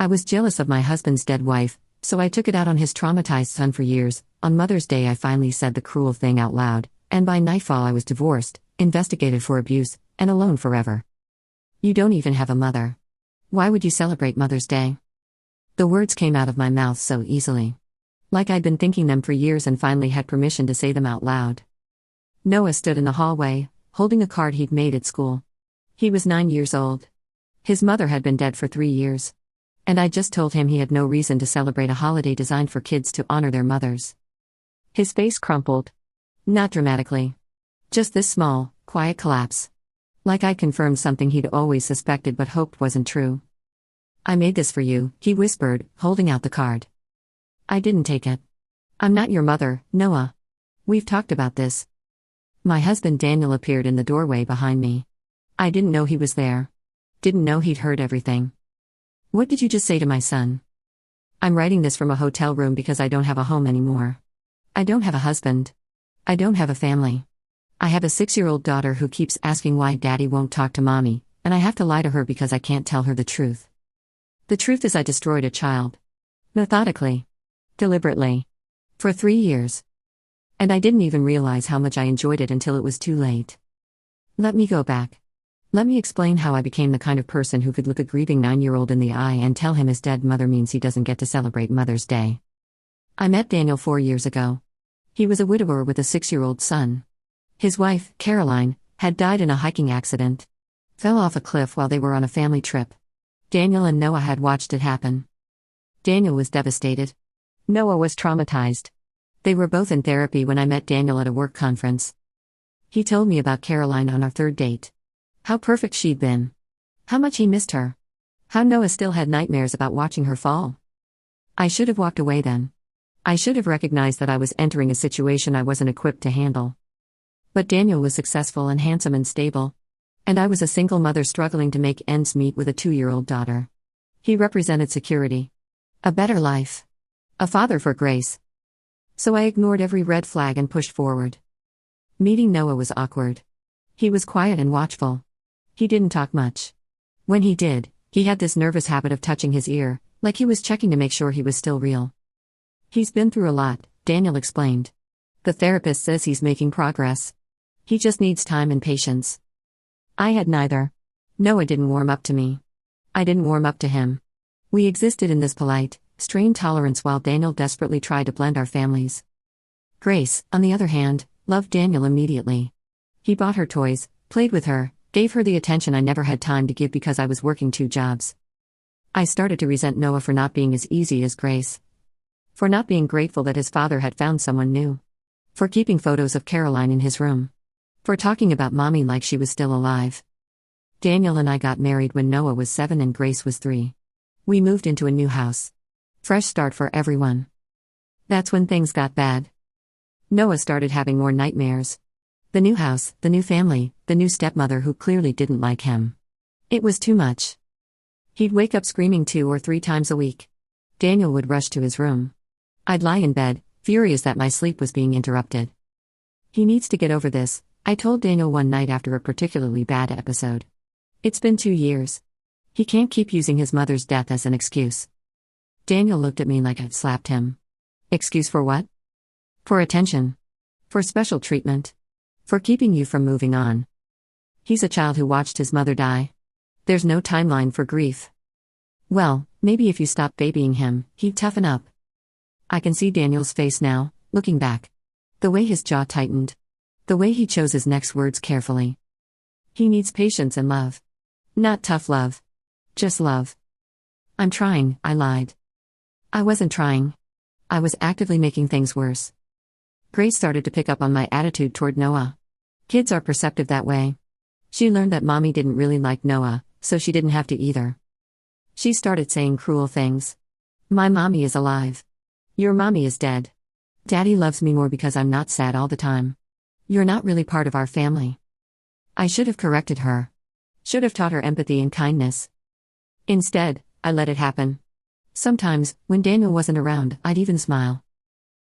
I was jealous of my husband's dead wife, so I took it out on his traumatized son for years. On Mother's Day, I finally said the cruel thing out loud, and by nightfall, I was divorced, investigated for abuse, and alone forever. You don't even have a mother. Why would you celebrate Mother's Day? The words came out of my mouth so easily. Like I'd been thinking them for years and finally had permission to say them out loud. Noah stood in the hallway, holding a card he'd made at school. He was 9 years old. His mother had been dead for 3 years. And I just told him he had no reason to celebrate a holiday designed for kids to honor their mothers. His face crumpled. Not dramatically. Just this small, quiet collapse. Like I confirmed something he'd always suspected but hoped wasn't true. I made this for you, he whispered, holding out the card. I didn't take it. I'm not your mother, Noah. We've talked about this. My husband Daniel appeared in the doorway behind me. I didn't know he was there. Didn't know he'd heard everything. What did you just say to my son? I'm writing this from a hotel room because I don't have a home anymore. I don't have a husband. I don't have a family. I have a 6-year-old daughter who keeps asking why Daddy won't talk to Mommy, and I have to lie to her because I can't tell her the truth. The truth is I destroyed a child. Methodically. Deliberately. For 3 years. And I didn't even realize how much I enjoyed it until it was too late. Let me go back. Let me explain how I became the kind of person who could look a grieving 9-year-old in the eye and tell him his dead mother means he doesn't get to celebrate Mother's Day. I met Daniel 4 years ago. He was a widower with a 6-year-old son. His wife, Caroline, had died in a hiking accident. Fell off a cliff while they were on a family trip. Daniel and Noah had watched it happen. Daniel was devastated. Noah was traumatized. They were both in therapy when I met Daniel at a work conference. He told me about Caroline on our 3rd date. How perfect she'd been. How much he missed her. How Noah still had nightmares about watching her fall. I should have walked away then. I should have recognized that I was entering a situation I wasn't equipped to handle. But Daniel was successful and handsome and stable. And I was a single mother struggling to make ends meet with a 2-year-old daughter. He represented security. A better life. A father for Grace. So I ignored every red flag and pushed forward. Meeting Noah was awkward. He was quiet and watchful. He didn't talk much. When he did, he had this nervous habit of touching his ear, like he was checking to make sure he was still real. He's been through a lot, Daniel explained. The therapist says he's making progress. He just needs time and patience. I had neither. Noah didn't warm up to me. I didn't warm up to him. We existed in this polite, strained tolerance while Daniel desperately tried to blend our families. Grace, on the other hand, loved Daniel immediately. He bought her toys, played with her, gave her the attention I never had time to give because I was working 2 jobs. I started to resent Noah for not being as easy as Grace. For not being grateful that his father had found someone new. For keeping photos of Caroline in his room. For talking about Mommy like she was still alive. Daniel and I got married when Noah was 7 and Grace was 3. We moved into a new house. Fresh start for everyone. That's when things got bad. Noah started having more nightmares. The new house, the new family, the new stepmother who clearly didn't like him. It was too much. He'd wake up screaming 2 or 3 times a week. Daniel would rush to his room. I'd lie in bed, furious that my sleep was being interrupted. He needs to get over this, I told Daniel one night after a particularly bad episode. It's been 2 years. He can't keep using his mother's death as an excuse. Daniel looked at me like I'd slapped him. Excuse for what? For attention. For special treatment. For keeping you from moving on. He's a child who watched his mother die. There's no timeline for grief. Well, maybe if you stop babying him, he'd toughen up. I can see Daniel's face now, looking back. The way his jaw tightened. The way he chose his next words carefully. He needs patience and love. Not tough love. Just love. I'm trying, I lied. I wasn't trying. I was actively making things worse. Grace started to pick up on my attitude toward Noah. Kids are perceptive that way. She learned that Mommy didn't really like Noah, so she didn't have to either. She started saying cruel things. My mommy is alive. Your mommy is dead. Daddy loves me more because I'm not sad all the time. You're not really part of our family. I should have corrected her. Should have taught her empathy and kindness. Instead, I let it happen. Sometimes, when Daniel wasn't around, I'd even smile.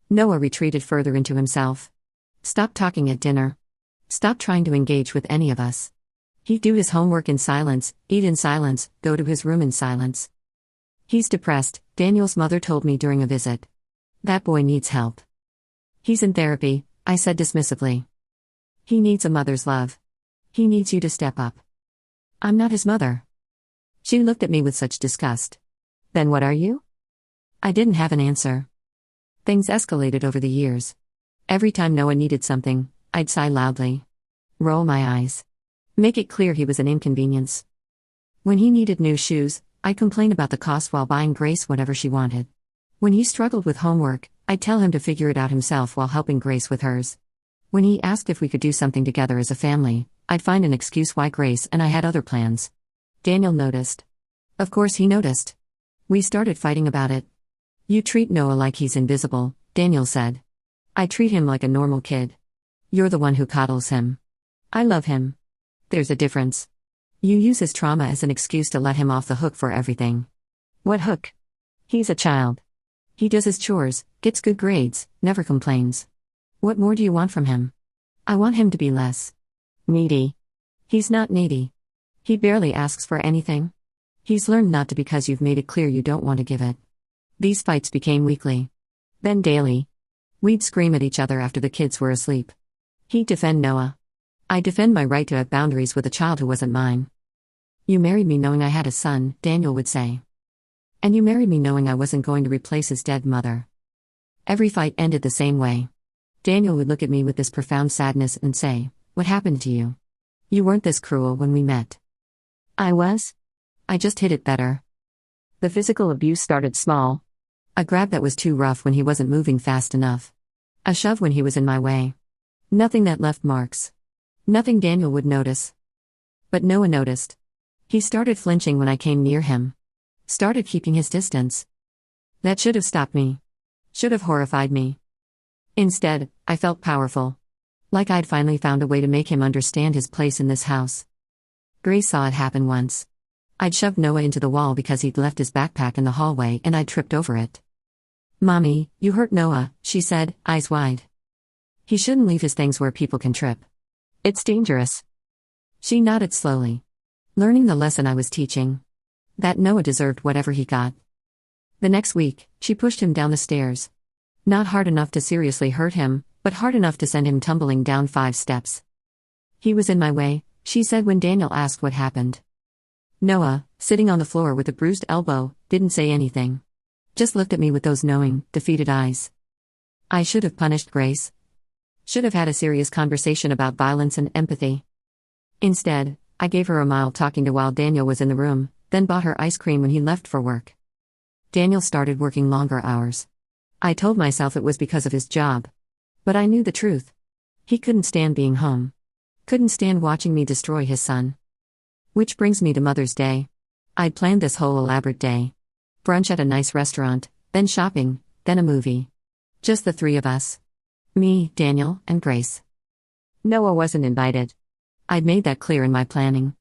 Noah retreated further into himself. Stop talking at dinner. Stop trying to engage with any of us. He'd do his homework in silence, eat in silence, go to his room in silence. He's depressed, Daniel's mother told me during a visit. That boy needs help. He's in therapy, I said dismissively. He needs a mother's love. He needs you to step up. I'm not his mother. She looked at me with such disgust. Then what are you? I didn't have an answer. Things escalated over the years. Every time Noah needed something, I'd sigh loudly. Roll my eyes. Make it clear he was an inconvenience. When he needed new shoes, I'd complain about the cost while buying Grace whatever she wanted. When he struggled with homework, I'd tell him to figure it out himself while helping Grace with hers. When he asked if we could do something together as a family, I'd find an excuse why Grace and I had other plans. Daniel noticed. Of course he noticed. We started fighting about it. You treat Noah like he's invisible, Daniel said. I treat him like a normal kid. You're the one who coddles him. I love him. There's a difference. You use his trauma as an excuse to let him off the hook for everything. What hook? He's a child. He does his chores, gets good grades, never complains. What more do you want from him? I want him to be less needy. He's not needy. He barely asks for anything. He's learned not to because you've made it clear you don't want to give it. These fights became weekly. Then daily. We'd scream at each other after the kids were asleep. He'd defend Noah. I'd defend my right to have boundaries with a child who wasn't mine. You married me knowing I had a son, Daniel would say. And you married me knowing I wasn't going to replace his dead mother. Every fight ended the same way. Daniel would look at me with this profound sadness and say, "What happened to you? You weren't this cruel when we met." I was. I just hid it better. The physical abuse started small. A grab that was too rough when he wasn't moving fast enough. A shove when he was in my way. Nothing that left marks. Nothing Daniel would notice. But Noah noticed. He started flinching when I came near him. Started keeping his distance. That should have stopped me. Should have horrified me. Instead, I felt powerful. Like I'd finally found a way to make him understand his place in this house. Grace saw it happen once. I'd shoved Noah into the wall because he'd left his backpack in the hallway and I'd tripped over it. "Mommy, you hurt Noah," she said, eyes wide. "He shouldn't leave his things where people can trip. It's dangerous." She nodded slowly. Learning the lesson I was teaching. That Noah deserved whatever he got. The next week, she pushed him down the stairs. Not hard enough to seriously hurt him, but hard enough to send him tumbling down 5 steps. He was in my way, she said when Daniel asked what happened. Noah, sitting on the floor with a bruised elbow, didn't say anything. Just looked at me with those knowing, defeated eyes. I should have punished Grace. Should have had a serious conversation about violence and empathy. Instead, I gave her a mild talking to while Daniel was in the room, then bought her ice cream when he left for work. Daniel started working longer hours. I told myself it was because of his job. But I knew the truth. He couldn't stand being home. Couldn't stand watching me destroy his son. Which brings me to Mother's Day. I'd planned this whole elaborate day. Brunch at a nice restaurant, then shopping, then a movie. Just the 3 of us. Me, Daniel, and Grace. Noah wasn't invited. I'd made that clear in my planning.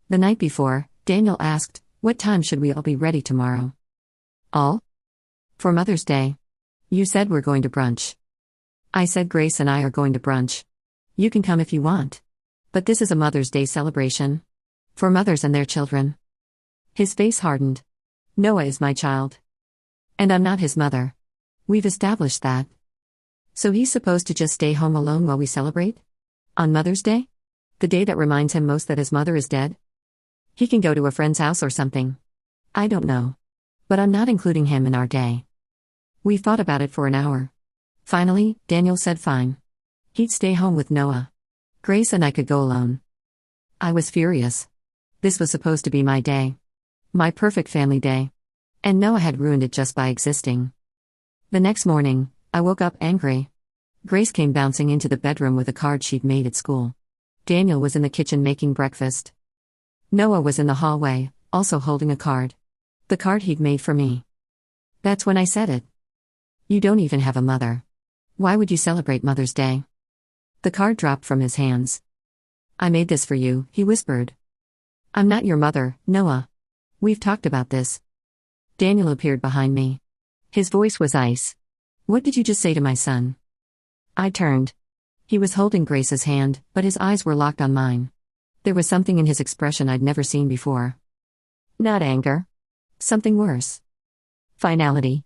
The night before, Daniel asked, "What time should we all be ready tomorrow?" "All? For Mother's Day? You said we're going to brunch." I said Grace and I are going to brunch. You can come if you want. But this is a Mother's Day celebration. For mothers and their children. His face hardened. Noah is my child. And I'm not his mother. We've established that. So he's supposed to just stay home alone while we celebrate? On Mother's Day? The day that reminds him most that his mother is dead? He can go to a friend's house or something. I don't know. But I'm not including him in our day. We thought about it for an hour. Finally, Daniel said fine. He'd stay home with Noah. Grace and I could go alone. I was furious. This was supposed to be my day. My perfect family day. And Noah had ruined it just by existing. The next morning, I woke up angry. Grace came bouncing into the bedroom with a card she'd made at school. Daniel was in the kitchen making breakfast. Noah was in the hallway, also holding a card. The card he'd made for me. That's when I said it. "You don't even have a mother. Why would you celebrate Mother's Day?" The card dropped from his hands. "I made this for you," he whispered. "I'm not your mother, Noah. We've talked about this." Daniel appeared behind me. His voice was ice. "What did you just say to my son?" I turned. He was holding Grace's hand, but his eyes were locked on mine. There was something in his expression I'd never seen before. Not anger. Something worse. Finality.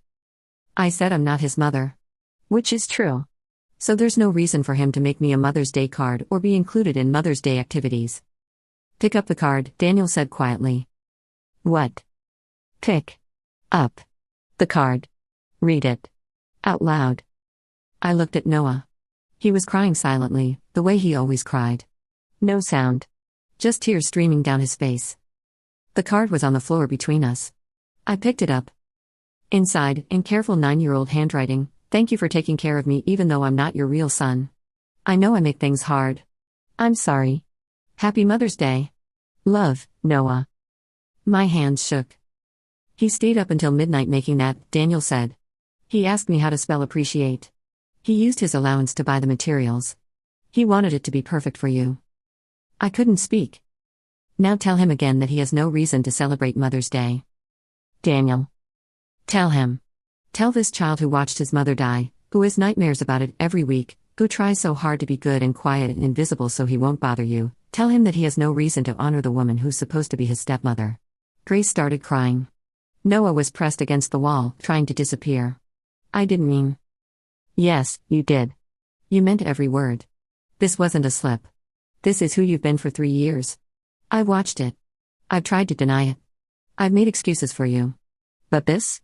I said I'm not his mother. Which is true. So there's no reason for him to make me a Mother's Day card or be included in Mother's Day activities. Pick up the card, Daniel said quietly. What? Pick up the card. Read it. Out loud. I looked at Noah. He was crying silently, the way he always cried. No sound. Just tears streaming down his face. The card was on the floor between us. I picked it up. Inside, in careful 9-year-old handwriting, "Thank you for taking care of me even though I'm not your real son. I know I make things hard. I'm sorry. Happy Mother's Day. Love, Noah." My hands shook. He stayed up until midnight making that, Daniel said. He asked me how to spell appreciate. He used his allowance to buy the materials. He wanted it to be perfect for you. I couldn't speak. Now tell him again that he has no reason to celebrate Mother's Day. Daniel. Tell him. Tell this child who watched his mother die, who has nightmares about it every week, who tries so hard to be good and quiet and invisible so he won't bother you, tell him that he has no reason to honor the woman who's supposed to be his stepmother. Grace started crying. Noah was pressed against the wall, trying to disappear. I didn't mean. Yes, you did. You meant every word. This wasn't a slip. This is who you've been for 3 years. I watched it. I've tried to deny it. I've made excuses for you. But this?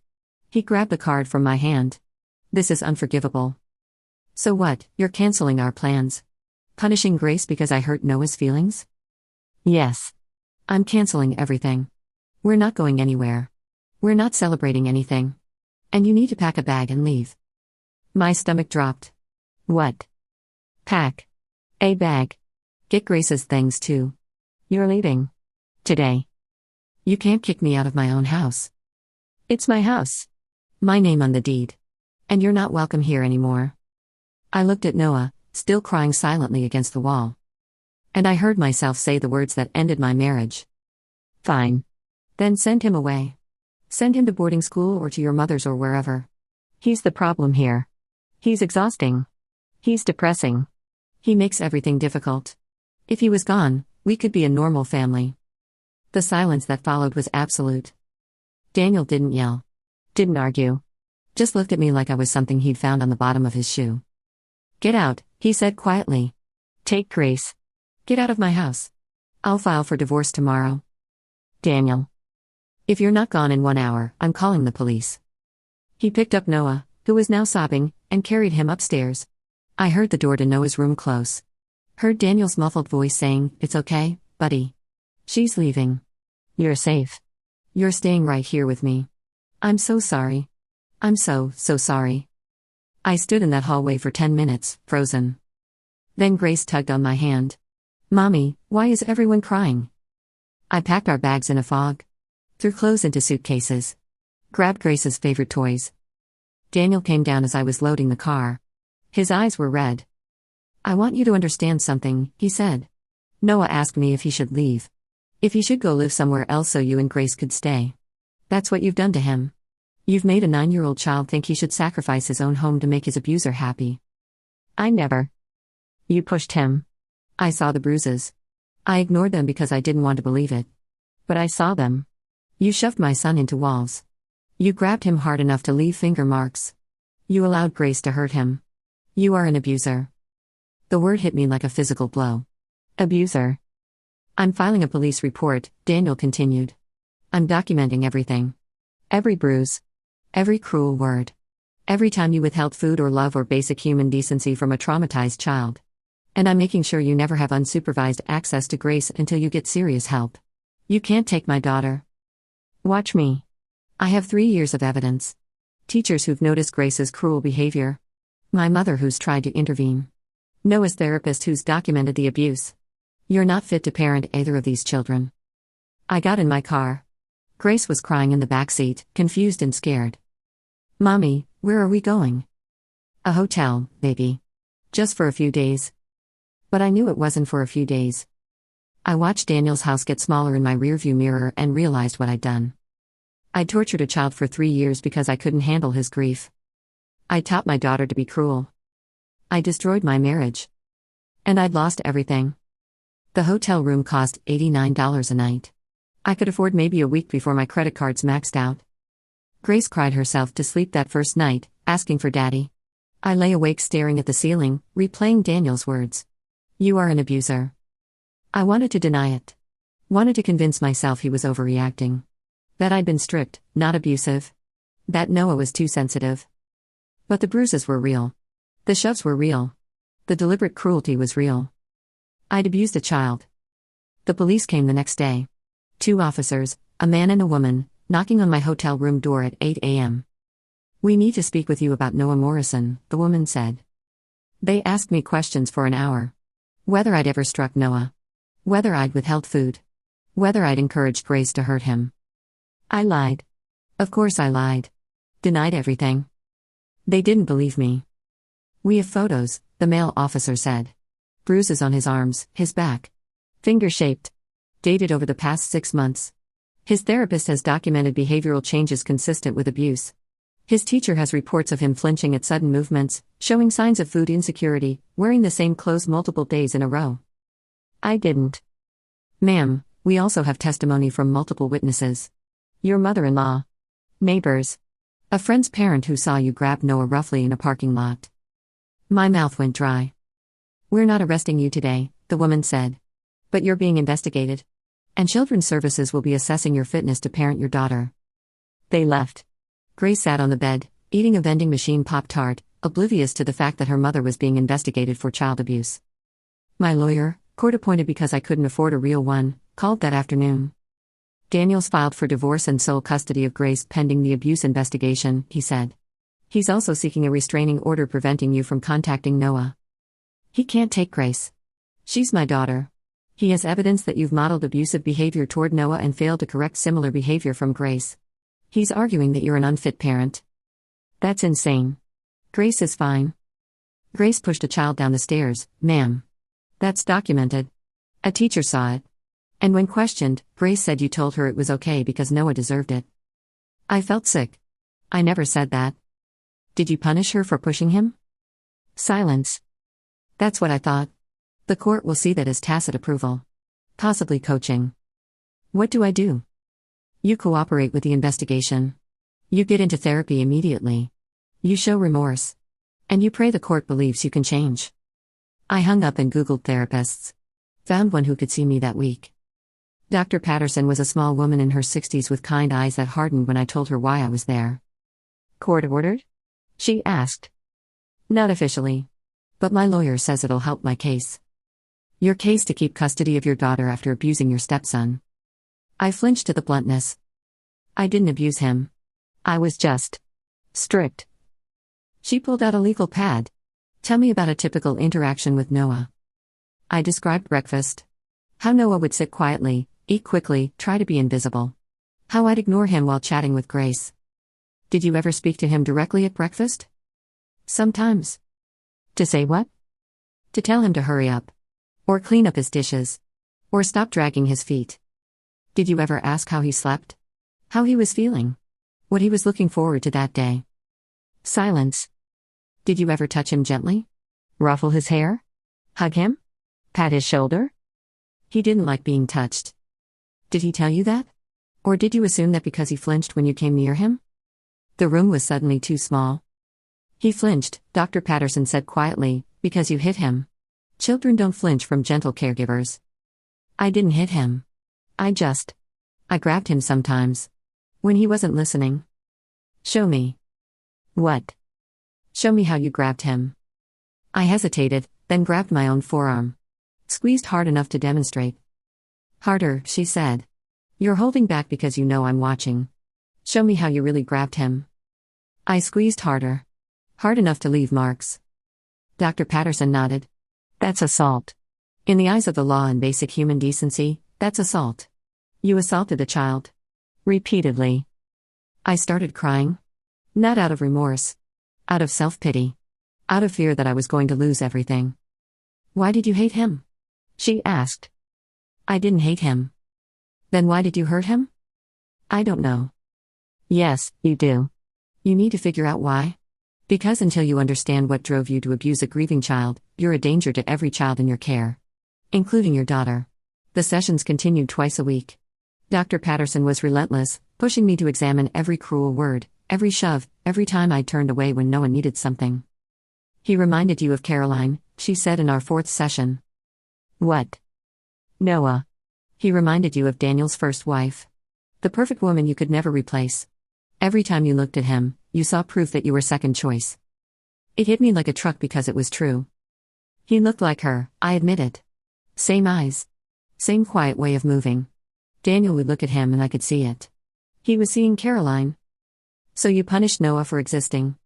He grabbed the card from my hand. This is unforgivable. So what, you're canceling our plans? Punishing Grace because I hurt Noah's feelings? Yes. I'm canceling everything. We're not going anywhere. We're not celebrating anything. And you need to pack a bag and leave. My stomach dropped. What? Pack a bag. Get Grace's things too. You're leaving. Today. You can't kick me out of my own house. It's my house. My name on the deed. And you're not welcome here anymore. I looked at Noah, still crying silently against the wall. And I heard myself say the words that ended my marriage. Fine. Then send him away. Send him to boarding school or to your mother's or wherever. He's the problem here. He's exhausting. He's depressing. He makes everything difficult. If he was gone, we could be a normal family. The silence that followed was absolute. Daniel didn't yell. Didn't argue. Just looked at me like I was something he'd found on the bottom of his shoe. Get out, he said quietly. Take Grace. Get out of my house. I'll file for divorce tomorrow. Daniel. If you're not gone in 1 hour, I'm calling the police. He picked up Noah, who was now sobbing, and carried him upstairs. I heard the door to Noah's room close. Heard Daniel's muffled voice saying, "It's okay, buddy. She's leaving. You're safe. You're staying right here with me. I'm so sorry. I'm so sorry." I stood in that hallway for 10 minutes, frozen. Then Grace tugged on my hand. "Mommy, why is everyone crying?" I packed our bags in a fog. Threw clothes into suitcases. Grabbed Grace's favorite toys. Daniel came down as I was loading the car. His eyes were red. "I want you to understand something," he said. "Noah asked me if he should leave. If he should go live somewhere else so you and Grace could stay. That's what you've done to him. You've made a 9-year-old child think he should sacrifice his own home to make his abuser happy. I never. You pushed him. I saw the bruises. I ignored them because I didn't want to believe it. But I saw them. You shoved my son into walls. You grabbed him hard enough to leave finger marks. You allowed Grace to hurt him. You are an abuser." The word hit me like a physical blow. Abuser. "I'm filing a police report," Daniel continued. "I'm documenting everything. Every bruise. Every cruel word. Every time you withheld food or love or basic human decency from a traumatized child. And I'm making sure you never have unsupervised access to Grace until you get serious help. You can't take my daughter. Watch me. I have 3 years of evidence. Teachers who've noticed Grace's cruel behavior. My mother who's tried to intervene. Noah's therapist who's documented the abuse. You're not fit to parent either of these children." I got in my car. Grace was crying in the backseat, confused and scared. "Mommy, where are we going?" "A hotel, baby. Just for a few days." But I knew it wasn't for a few days. I watched Daniel's house get smaller in my rearview mirror and realized what I'd done. I tortured a child for 3 years because I couldn't handle his grief. I taught my daughter to be cruel. I destroyed my marriage. And I'd lost everything. The hotel room cost $89 a night. I could afford maybe a week before my credit cards maxed out. Grace cried herself to sleep that first night, asking for Daddy. I lay awake staring at the ceiling, replaying Daniel's words. You are an abuser. I wanted to deny it. Wanted to convince myself he was overreacting. That I'd been strict, not abusive. That Noah was too sensitive. But the bruises were real. The shoves were real. The deliberate cruelty was real. I'd abused a child. The police came the next day. 2 officers, a man and a woman, knocking on my hotel room door at 8 a.m. We need to speak with you about Noah Morrison, the woman said. They asked me questions for an hour. Whether I'd ever struck Noah. Whether I'd withheld food. Whether I'd encouraged Grace to hurt him. I lied. Of course I lied. Denied everything. They didn't believe me. We have photos, the male officer said. Bruises on his arms, his back. Finger-shaped. Dated over the past 6 months. His therapist has documented behavioral changes consistent with abuse. His teacher has reports of him flinching at sudden movements, showing signs of food insecurity, wearing the same clothes multiple days in a row. I didn't. Ma'am, we also have testimony from multiple witnesses. Your mother-in-law. Neighbors. A friend's parent who saw you grab Noah roughly in a parking lot. My mouth went dry. We're not arresting you today, the woman said. But you're being investigated. And Children's Services will be assessing your fitness to parent your daughter. They left. Grace sat on the bed, eating a vending machine Pop-Tart, oblivious to the fact that her mother was being investigated for child abuse. My lawyer, court-appointed because I couldn't afford a real one, called that afternoon. Daniel's filed for divorce and sole custody of Grace pending the abuse investigation, he said. He's also seeking a restraining order preventing you from contacting Noah. He can't take Grace. She's my daughter. He has evidence that you've modeled abusive behavior toward Noah and failed to correct similar behavior from Grace. He's arguing that you're an unfit parent. That's insane. Grace is fine. Grace pushed a child down the stairs, ma'am. That's documented. A teacher saw it. And when questioned, Grace said you told her it was okay because Noah deserved it. I felt sick. I never said that. Did you punish her for pushing him? Silence. That's what I thought. The court will see that as tacit approval. Possibly coaching. What do I do? You cooperate with the investigation. You get into therapy immediately. You show remorse. And you pray the court believes you can change. I hung up and Googled therapists. Found one who could see me that week. Dr. Patterson was a small woman in her 60s with kind eyes that hardened when I told her why I was there. Court ordered? She asked. Not officially. But my lawyer says it'll help my case. Your case to keep custody of your daughter after abusing your stepson. I flinched to the bluntness. I didn't abuse him. I was just strict. She pulled out a legal pad. Tell me about a typical interaction with Noah. I described breakfast. How Noah would sit quietly, eat quickly, try to be invisible. How I'd ignore him while chatting with Grace. Did you ever speak to him directly at breakfast? Sometimes. To say what? To tell him to hurry up. Or clean up his dishes. Or stop dragging his feet. Did you ever ask how he slept? How he was feeling? What he was looking forward to that day? Silence. Did you ever touch him gently? Ruffle his hair? Hug him? Pat his shoulder? He didn't like being touched. Did he tell you that? Or did you assume that because he flinched when you came near him? The room was suddenly too small. He flinched, Dr. Patterson said quietly, because you hit him. Children don't flinch from gentle caregivers. I didn't hit him. I grabbed him sometimes. When he wasn't listening. Show me. What? Show me how you grabbed him. I hesitated, then grabbed my own forearm. Squeezed hard enough to demonstrate. Harder, she said. You're holding back because you know I'm watching. Show me how you really grabbed him. I squeezed harder. Hard enough to leave marks. Dr. Patterson nodded. That's assault. In the eyes of the law and basic human decency, that's assault. You assaulted a child. Repeatedly. I started crying. Not out of remorse. Out of self-pity. Out of fear that I was going to lose everything. Why did you hate him? She asked. I didn't hate him. Then why did you hurt him? I don't know. Yes, you do. You need to figure out why. Because until you understand what drove you to abuse a grieving child, you're a danger to every child in your care. Including your daughter. The sessions continued twice a week. Dr. Patterson was relentless, pushing me to examine every cruel word, every shove, every time I turned away when Noah needed something. He reminded you of Caroline, she said in our fourth session. What? Noah. He reminded you of Daniel's first wife. The perfect woman you could never replace. Every time you looked at him, you saw proof that you were second choice. It hit me like a truck because it was true. He looked like her, I admit it. Same eyes. Same quiet way of moving. Daniel would look at him and I could see it. He was seeing Caroline. So you punished Noah for existing?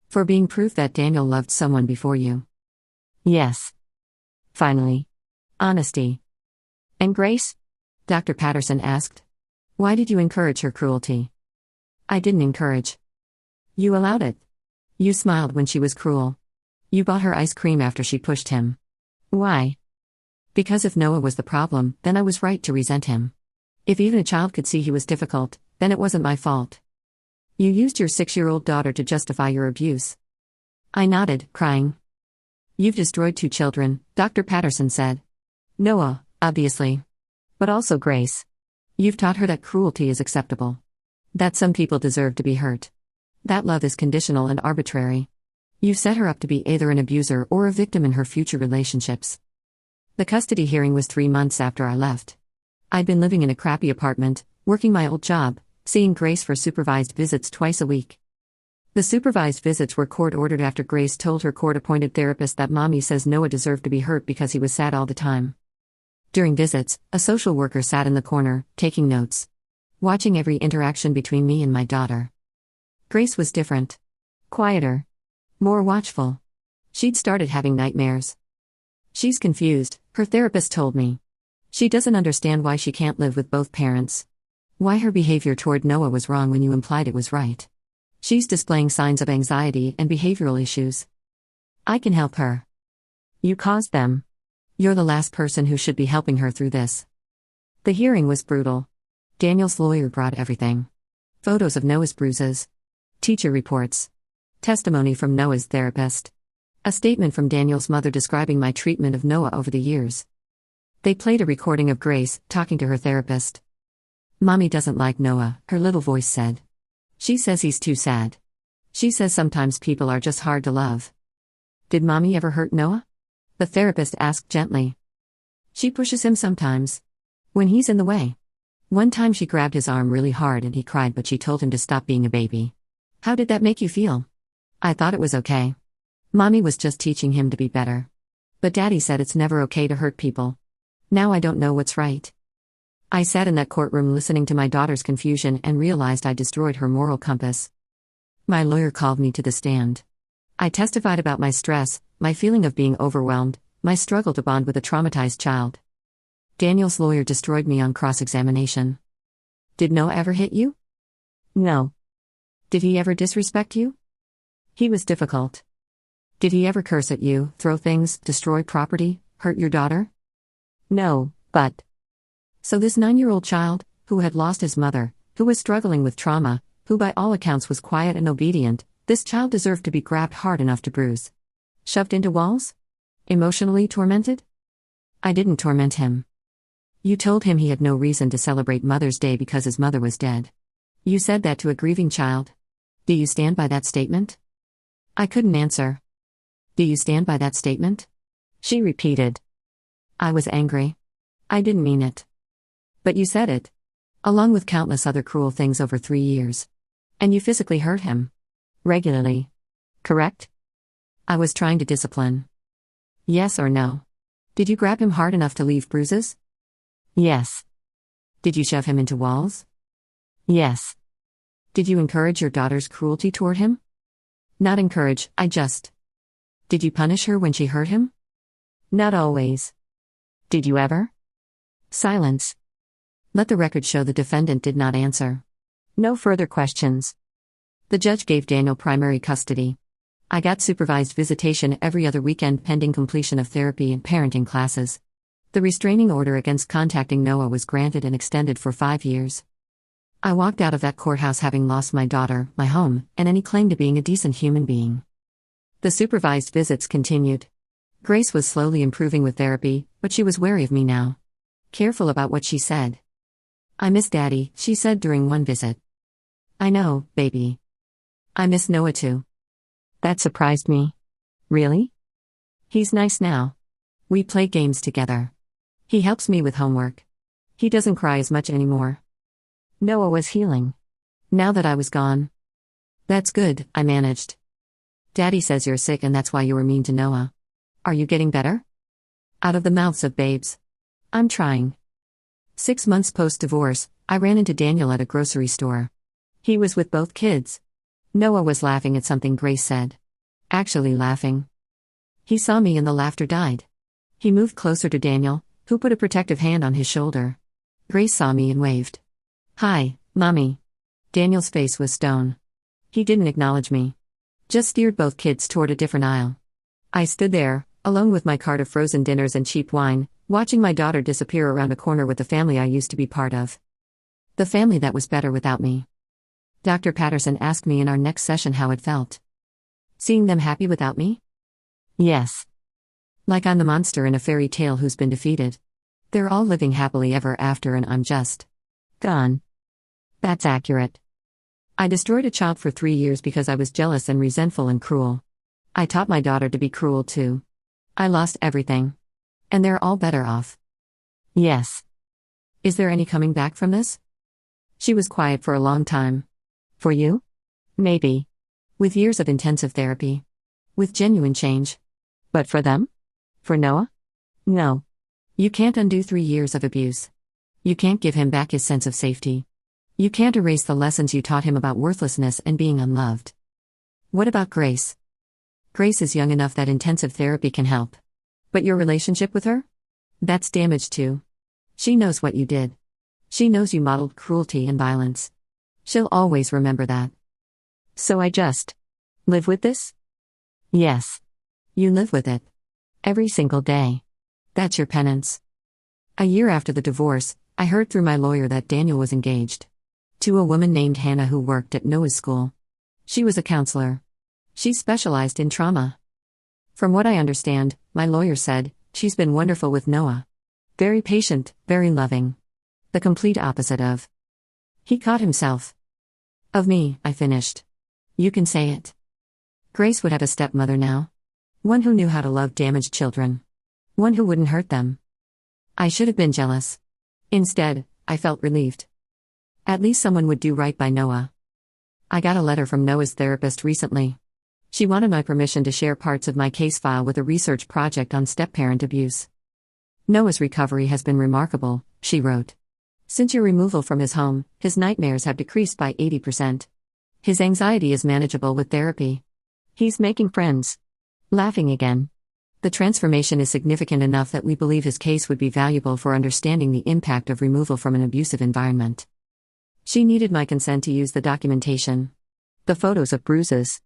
For being proof that Daniel loved someone before you? Yes. Finally. Honesty. And Grace? Dr. Patterson asked. Why did you encourage her cruelty? I didn't encourage. You allowed it. You smiled when she was cruel. You bought her ice cream after she pushed him. Why? Because if Noah was the problem, then I was right to resent him. If even a child could see he was difficult, then it wasn't my fault. You used your 6-year-old daughter to justify your abuse. I nodded, crying. You've destroyed 2 children, Dr. Patterson said. Noah, obviously. But also Grace. You've taught her that cruelty is acceptable. That some people deserve to be hurt. That love is conditional and arbitrary. You've set her up to be either an abuser or a victim in her future relationships. The custody hearing was 3 months after I left. I'd been living in a crappy apartment, working my old job, seeing Grace for supervised visits twice a week. The supervised visits were court-ordered after Grace told her court-appointed therapist that Mommy says Noah deserved to be hurt because he was sad all the time. During visits, a social worker sat in the corner, taking notes. Watching every interaction between me and my daughter. Grace was different. Quieter. More watchful. She'd started having nightmares. She's confused, her therapist told me. She doesn't understand why she can't live with both parents. Why her behavior toward Noah was wrong when you implied it was right. She's displaying signs of anxiety and behavioral issues. I can help her. You caused them. You're the last person who should be helping her through this. The hearing was brutal. Daniel's lawyer brought everything. Photos of Noah's bruises. Teacher reports. Testimony from Noah's therapist. A statement from Daniel's mother describing my treatment of Noah over the years. They played a recording of Grace, talking to her therapist. Mommy doesn't like Noah, her little voice said. She says he's too sad. She says sometimes people are just hard to love. Did Mommy ever hurt Noah? The therapist asked gently. She pushes him sometimes. When he's in the way. One time she grabbed his arm really hard and he cried, but she told him to stop being a baby. How did that make you feel? I thought it was okay. Mommy was just teaching him to be better. But Daddy said it's never okay to hurt people. Now I don't know what's right. I sat in that courtroom listening to my daughter's confusion and realized I destroyed her moral compass. My lawyer called me to the stand. I testified about my stress, my feeling of being overwhelmed, my struggle to bond with a traumatized child. Daniel's lawyer destroyed me on cross-examination. Did Noah ever hit you? No. Did he ever disrespect you? He was difficult. Did he ever curse at you, throw things, destroy property, hurt your daughter? No, but... So this 9-year-old child, who had lost his mother, who was struggling with trauma, who by all accounts was quiet and obedient, this child deserved to be grabbed hard enough to bruise. Shoved into walls? Emotionally tormented? I didn't torment him. You told him he had no reason to celebrate Mother's Day because his mother was dead. You said that to a grieving child. Do you stand by that statement? I couldn't answer. Do you stand by that statement? She repeated. I was angry. I didn't mean it. But you said it. Along with countless other cruel things over 3 years. And you physically hurt him. Regularly. Correct? I was trying to discipline. Yes or no? Did you grab him hard enough to leave bruises? Yes. Did you shove him into walls? Yes. Did you encourage your daughter's cruelty toward him? Not encourage, I just. Did you punish her when she hurt him? Not always. Did you ever? Silence. Let the record show the defendant did not answer. No further questions. The judge gave Daniel primary custody. I got supervised visitation every other weekend pending completion of therapy and parenting classes. The restraining order against contacting Noah was granted and extended for 5 years. I walked out of that courthouse having lost my daughter, my home, and any claim to being a decent human being. The supervised visits continued. Grace was slowly improving with therapy, but she was wary of me now. Careful about what she said. I miss Daddy, she said during one visit. I know, baby. I miss Noah too. That surprised me. Really? He's nice now. We play games together. He helps me with homework. He doesn't cry as much anymore. Noah was healing. Now that I was gone. That's good, I managed. Daddy says you're sick and that's why you were mean to Noah. Are you getting better? Out of the mouths of babes. I'm trying. 6 months post-divorce, I ran into Daniel at a grocery store. He was with both kids. Noah was laughing at something Grace said. Actually laughing. He saw me and the laughter died. He moved closer to Daniel, who put a protective hand on his shoulder. Grace saw me and waved. Hi, Mommy. Daniel's face was stone. He didn't acknowledge me. Just steered both kids toward a different aisle. I stood there, alone with my cart of frozen dinners and cheap wine, watching my daughter disappear around a corner with the family I used to be part of. The family that was better without me. Dr. Patterson asked me in our next session how it felt. Seeing them happy without me? Yes. Like I'm the monster in a fairy tale who's been defeated. They're all living happily ever after and I'm just gone. That's accurate. I destroyed a child for 3 years because I was jealous and resentful and cruel. I taught my daughter to be cruel too. I lost everything. And they're all better off. Yes. Is there any coming back from this? She was quiet for a long time. For you? Maybe. With years of intensive therapy. With genuine change. But for them? For Noah? No. You can't undo 3 years of abuse. You can't give him back his sense of safety. You can't erase the lessons you taught him about worthlessness and being unloved. What about Grace? Grace is young enough that intensive therapy can help. But your relationship with her? That's damaged too. She knows what you did. She knows you modeled cruelty and violence. She'll always remember that. So I just live with this? Yes. You live with it. Every single day. That's your penance. A year after the divorce, I heard through my lawyer that Daniel was engaged to a woman named Hannah who worked at Noah's school. She was a counselor. She specialized in trauma. From what I understand, my lawyer said, she's been wonderful with Noah. Very patient, very loving. The complete opposite of. He caught himself. Of me, I finished. You can say it. Grace would have a stepmother now. One who knew how to love damaged children. One who wouldn't hurt them. I should have been jealous. Instead, I felt relieved. At least someone would do right by Noah. I got a letter from Noah's therapist recently. She wanted my permission to share parts of my case file with a research project on step-parent abuse. Noah's recovery has been remarkable, she wrote. Since your removal from his home, his nightmares have decreased by 80%. His anxiety is manageable with therapy. He's making friends. Laughing again. The transformation is significant enough that we believe his case would be valuable for understanding the impact of removal from an abusive environment. She needed my consent to use the documentation. The photos of bruises.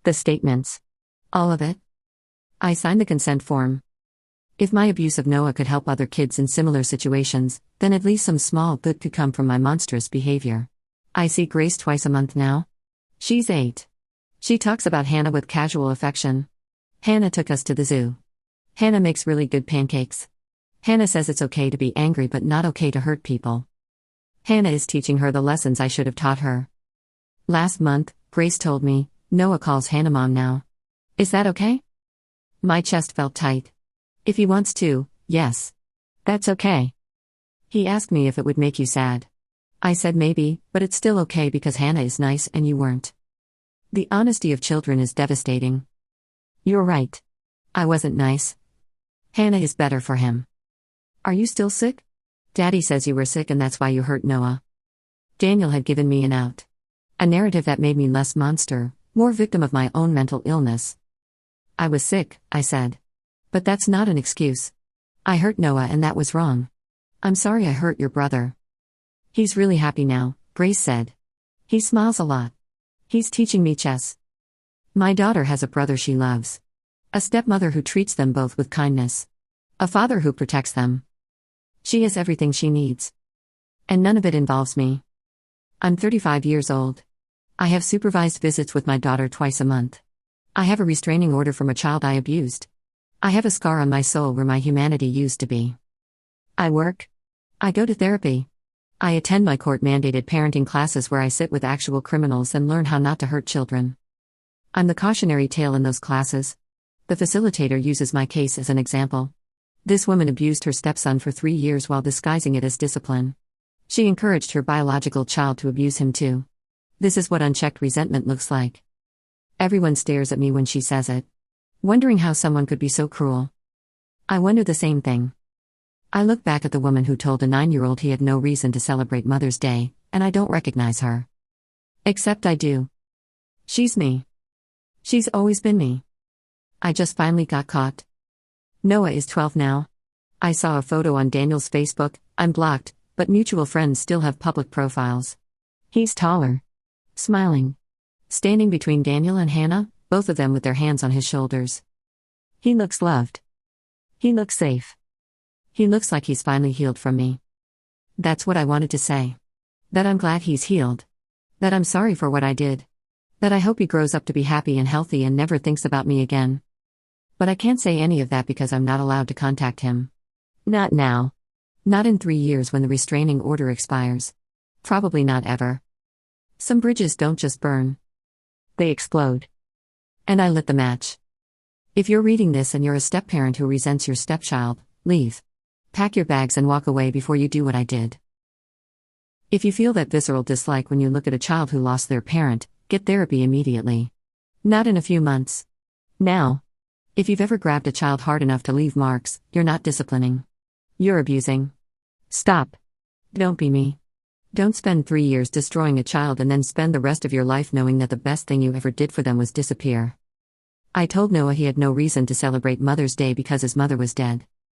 The statements. All of it. I signed the consent form. If my abuse of Noah could help other kids in similar situations, then at least some small good could come from my monstrous behavior. I see Grace twice a month now. She's 8. She talks about Hannah with casual affection. Hannah took us to the zoo. Hannah makes really good pancakes. Hannah says it's okay to be angry but not okay to hurt people. Hannah is teaching her the lessons I should have taught her. Last month, Grace told me, Noah calls Hannah Mom now. Is that okay? My chest felt tight. If he wants to, yes. That's okay. He asked me if it would make you sad. I said maybe, but it's still okay because Hannah is nice and you weren't. The honesty of children is devastating. You're right. I wasn't nice. Hannah is better for him. Are you still sick? Daddy says you were sick and that's why you hurt Noah. Daniel had given me an out. A narrative that made me less monster, more victim of my own mental illness. I was sick, I said. But that's not an excuse. I hurt Noah and that was wrong. I'm sorry I hurt your brother. He's really happy now, Grace said. He smiles a lot. He's teaching me chess. My daughter has a brother she loves. A stepmother who treats them both with kindness. A father who protects them. She has everything she needs. And none of it involves me. I'm 35 years old. I have supervised visits with my daughter twice a month. I have a restraining order from a child I abused. I have a scar on my soul where my humanity used to be. I work. I go to therapy. I attend my court-mandated parenting classes where I sit with actual criminals and learn how not to hurt children. I'm the cautionary tale in those classes. The facilitator uses my case as an example. This woman abused her stepson for 3 years while disguising it as discipline. She encouraged her biological child to abuse him too. This is what unchecked resentment looks like. Everyone stares at me when she says it, wondering how someone could be so cruel. I wonder the same thing. I look back at the woman who told a 9-year-old he had no reason to celebrate Mother's Day, and I don't recognize her. Except I do. She's me. She's always been me. I just finally got caught. Noah is 12 now. I saw a photo on Daniel's Facebook. I'm blocked, but mutual friends still have public profiles. He's taller. Smiling. Standing between Daniel and Hannah, both of them with their hands on his shoulders. He looks loved. He looks safe. He looks like he's finally healed from me. That's what I wanted to say. That I'm glad he's healed. That I'm sorry for what I did. That I hope he grows up to be happy and healthy and never thinks about me again. But I can't say any of that because I'm not allowed to contact him. Not now. Not in 3 years when the restraining order expires. Probably not ever. Some bridges don't just burn. They explode. And I lit the match. If you're reading this and you're a step-parent who resents your stepchild, leave. Pack your bags and walk away before you do what I did. If you feel that visceral dislike when you look at a child who lost their parent, get therapy immediately. Not in a few months. Now. If you've ever grabbed a child hard enough to leave marks, you're not disciplining. You're abusing. Stop. Don't be me. Don't spend 3 years destroying a child and then spend the rest of your life knowing that the best thing you ever did for them was disappear. I told Noah he had no reason to celebrate Mother's Day because his mother was dead.